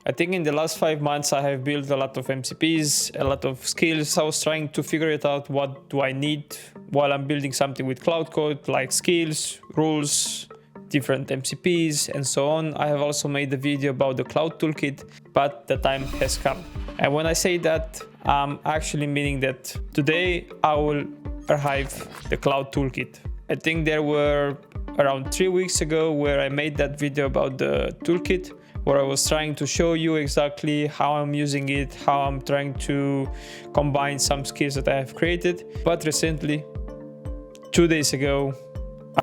I think in the last 5 months, I have built a lot of MCPs, a lot of skills. I was trying to figure it out, what do I need while I'm building something with Claude Code, like skills, rules, different MCPs, and so on. I have also made a video about the Cloud Toolkit, but the time has come. And when I say that, I'm actually meaning that today I will archive the Cloud Toolkit. I think there were around 3 weeks ago where I made that video about the toolkit, where I was trying to show you exactly how I'm using it, how I'm trying to combine some skills that I have created. But recently, 2 days ago,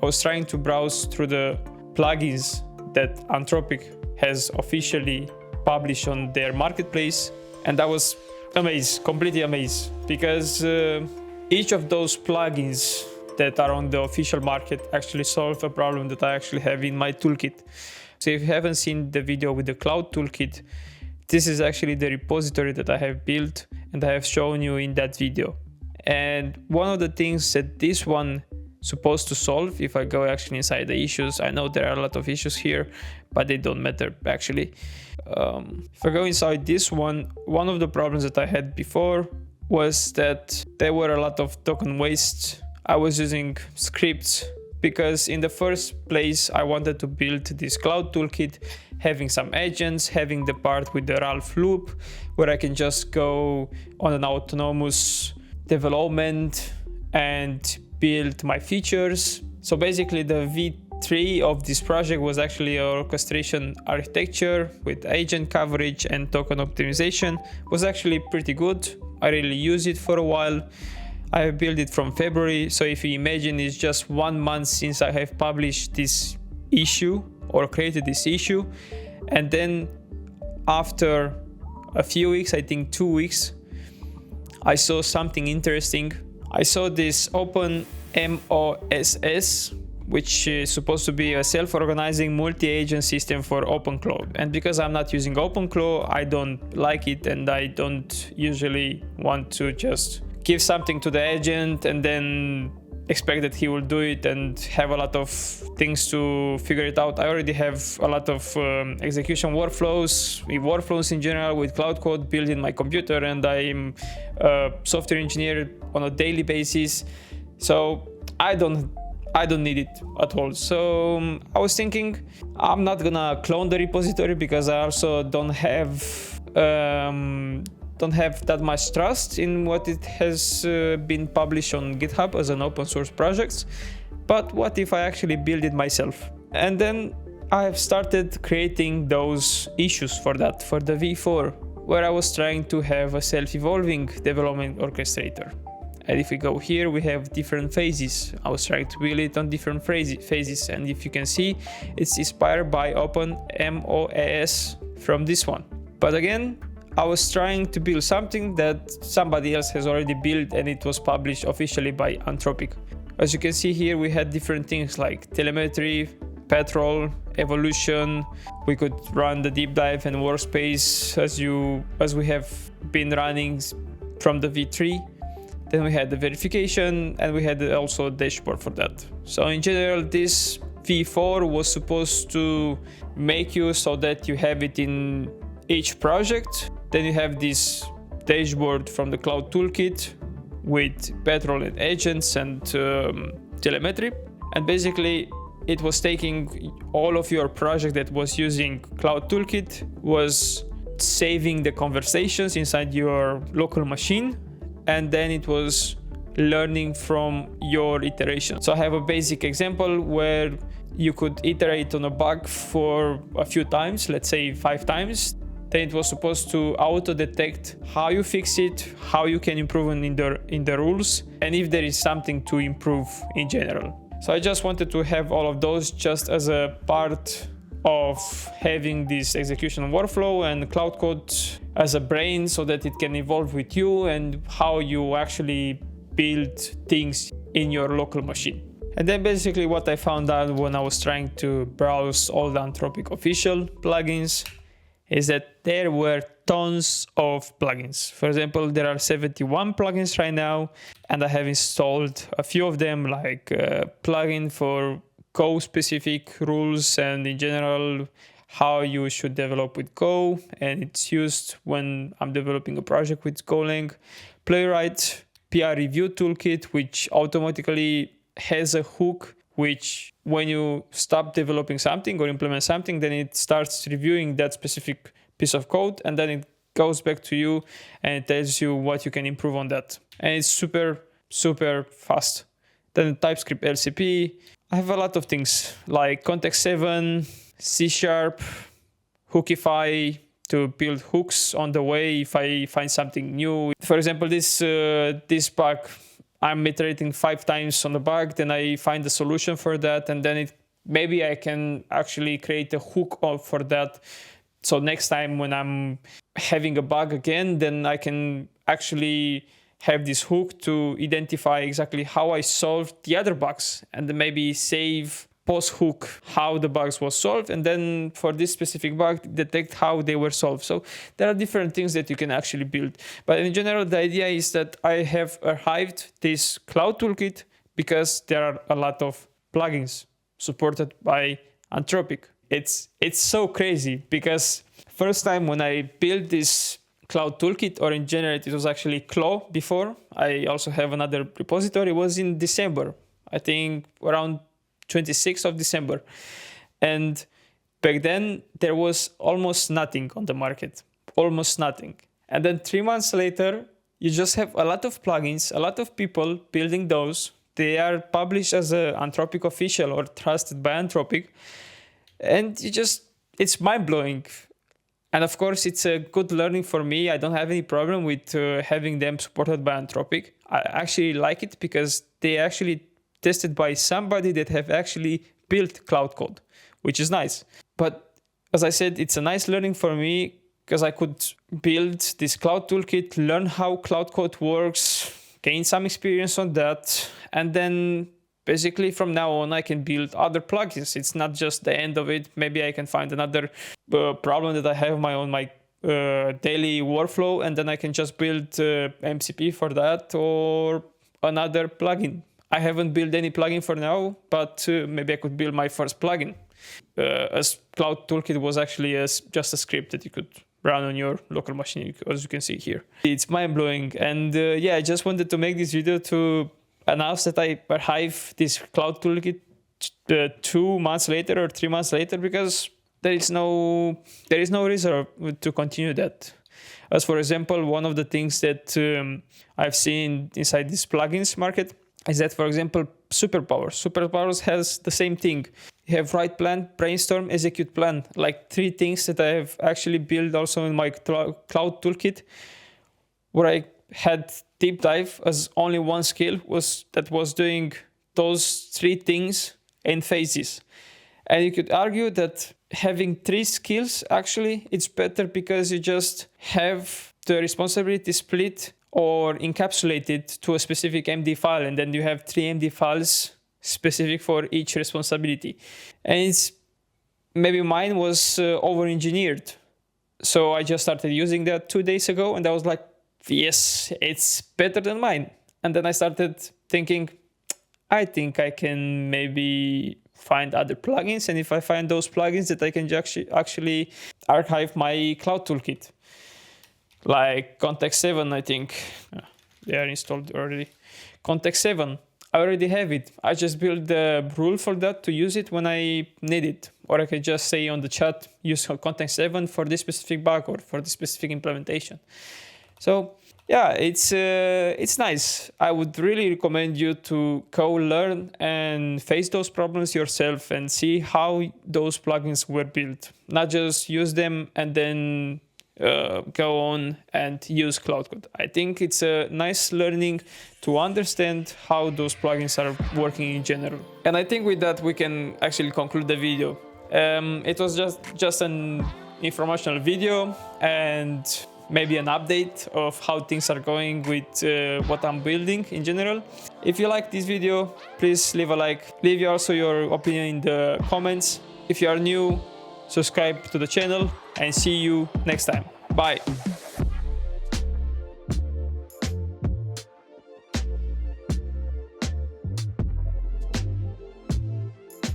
I was trying to browse through the plugins that Anthropic has officially published on their marketplace, and I was amazed, completely amazed, because each of those plugins that are on the official market actually solve a problem that I actually have in my toolkit. So if you haven't seen the video with the Cloud Toolkit, this is actually the repository that I have built and I have shown you in that video. And one of the things that this one supposed to solve, if I go actually inside the issues, I know there are a lot of issues here, but they don't matter actually. If I go inside this one of the problems that I had before was that there were a lot of token waste. I was using scripts because in the first place I wanted to build this Cloud Toolkit, having some agents, having the part with the Ralph loop where I can just go on an autonomous development and build my features. So basically the V3 of this project was actually an orchestration architecture with agent coverage and token optimization. It was actually pretty good. I really used it for a while. I have built it from February, so if you imagine it's just 1 month since I have published this issue or created this issue, and then after a few weeks, I think 2 weeks, I saw something interesting. I saw this Open MOSS, which is supposed to be a self-organizing multi-agent system for OpenClaw. And because I'm not using OpenClaw, I don't like it, and I don't usually want to just give something to the agent and then expect that he will do it and have a lot of things to figure it out. I already have a lot of execution workflows, workflows in general with Claude Code built in my computer, and I'm a software engineer on a daily basis. So I don't need it at all. So I was thinking I'm not gonna clone the repository because I also don't have that much trust in what it has been published on GitHub as an open source project. But what if I actually build it myself? And then I have started creating those issues for that, for the V4, where I was trying to have a self-evolving development orchestrator. And if we go here, we have different phases. I was trying to build it on different phases. And if you can see, it's inspired by Open MOSS from this one. But again, I was trying to build something that somebody else has already built, and it was published officially by Anthropic. As you can see here, we had different things like telemetry, patrol, evolution. We could run the deep dive and workspace as we have been running from the V3. Then we had the verification, and we had also a dashboard for that. So in general, this V4 was supposed to make you so that you have it in each project. Then you have this dashboard from the Cloud Toolkit with patrol and agents and telemetry. And basically it was taking all of your project that was using Cloud Toolkit, was saving the conversations inside your local machine, and then it was learning from your iteration. So I have a basic example where you could iterate on a bug for a few times, let's say 5 times. Then it was supposed to auto-detect how you fix it, how you can improve in the rules, and if there is something to improve in general. So I just wanted to have all of those just as a part of having this execution workflow and Cloud Code as a brain, so that it can evolve with you and how you actually build things in your local machine. And then basically what I found out when I was trying to browse all the Anthropic official plugins is that there were tons of plugins. For example, there are 71 plugins right now, and I have installed a few of them, like plugin for Go specific rules and in general how you should develop with Go, and it's used when I'm developing a project with Golang. Playwright, PR review toolkit, which automatically has a hook, which when you stop developing something or implement something, then it starts reviewing that specific piece of code, and then it goes back to you and it tells you what you can improve on that. And it's super, super fast. Then TypeScript LCP. I have a lot of things like Context 7, C#, Hookify to build hooks on the way if I find something new. For example, this bug, I'm iterating 5 times on the bug, then I find a solution for that, and then maybe I can actually create a hook for that. So next time when I'm having a bug again, then I can actually have this hook to identify exactly how I solved the other bugs, and then maybe save post-hook how the bugs was solved, and then for this specific bug detect how they were solved. So there are different things that you can actually build. But in general, the idea is that I have archived this Claude Toolkit because there are a lot of plugins supported by Anthropic. It's so crazy because first time when I built this Claude Toolkit, or in general it was actually Claude before, I also have another repository, it was in December, I think around 26th of December. And back then there was almost nothing on the market, almost nothing. And then 3 months later, you just have a lot of plugins, a lot of people building those. They are published as a Anthropic official or trusted by Anthropic. And it's mind-blowing. And of course, it's a good learning for me. I don't have any problem with having them supported by Anthropic. I actually like it because they actually tested by somebody that have actually built Claude Code, which is nice. But as I said, it's a nice learning for me because I could build this Claude Toolkit, learn how Claude Code works, gain some experience on that, and then basically from now on I can build other plugins. It's not just the end of it. Maybe I can find another problem that I have on my daily workflow, and then I can just build MCP for that or another plugin. I haven't built any plugin for now, but maybe I could build my first plugin. As Claude Toolkit was actually just a script that you could run on your local machine, as you can see here. It's mind-blowing. And yeah, I just wanted to make this video to announce that I archive this Claude Toolkit 2 months later or 3 months later, because there is no reason to continue that. As for example, one of the things that I've seen inside this plugins market is that, for example, Superpowers has the same thing. You have write plan, brainstorm, execute plan, like 3 things that I have actually built also in my Claude Toolkit, where I had deep dive as only one skill was doing those 3 things in phases. And you could argue that having 3 skills, actually, it's better because you just have the responsibility split or encapsulated to a specific MD file, and then you have 3 MD files specific for each responsibility. And maybe mine was over-engineered. So I just started using that 2 days ago, and I was like, yes, it's better than mine. And then I started thinking, I think I can maybe find other plugins, and if I find those plugins that I can actually archive my Claude Toolkit. Like Context 7, I think. They are installed already. Context 7, I already have it. I just built the rule for that to use it when I need it. Or I can just say on the chat, use Context 7 for this specific bug or for this specific implementation. So yeah, it's nice. I would really recommend you to go learn and face those problems yourself and see how those plugins were built. Not just use them and then go on and use Claude Code. I think it's a nice learning to understand how those plugins are working in general. And I think with that we can actually conclude the video. It was just an informational video and maybe an update of how things are going with what I'm building in general. If you like this video, please leave a like. Leave also your opinion in the comments. If you are new, subscribe to the channel, and see you next time. Bye.